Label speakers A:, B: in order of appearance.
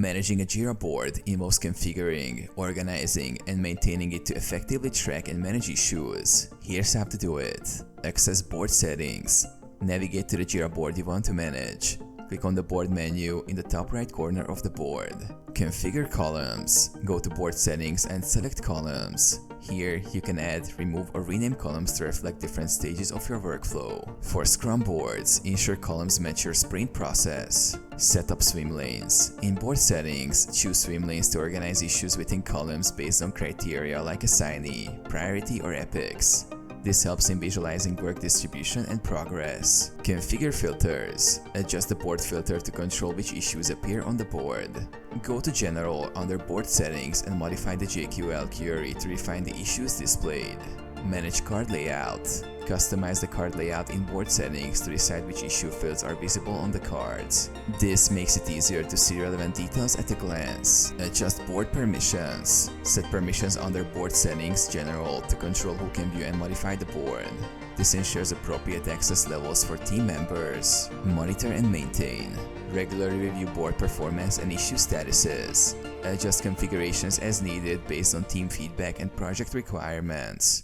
A: Managing a Jira board involves configuring, organizing, and maintaining it to effectively track and manage issues. Here's how to do it. Access board settings. Navigate to the Jira board you want to manage. Click on the board menu in the top right corner of the board. Configure columns. Go to board settings and select columns. Here, you can add, remove, or rename columns to reflect different stages of your workflow. For Scrum boards, ensure columns match your sprint process. Set up swim lanes. In board settings, choose swim lanes to organize issues within columns based on criteria like assignee, priority, or epics. This helps in visualizing work distribution and progress. Configure filters. Adjust the board filter to control which issues appear on the board. Go to General under Board Settings and modify the JQL query to refine the issues displayed. Manage card layout. Customize the card layout in board settings to decide which issue fields are visible on the cards. This makes it easier to see relevant details at a glance. Adjust board permissions. Set permissions under Board Settings General to control who can view and modify the board. This ensures appropriate access levels for team members. Monitor and maintain. Regularly review board performance and issue statuses. Adjust configurations as needed based on team feedback and project requirements.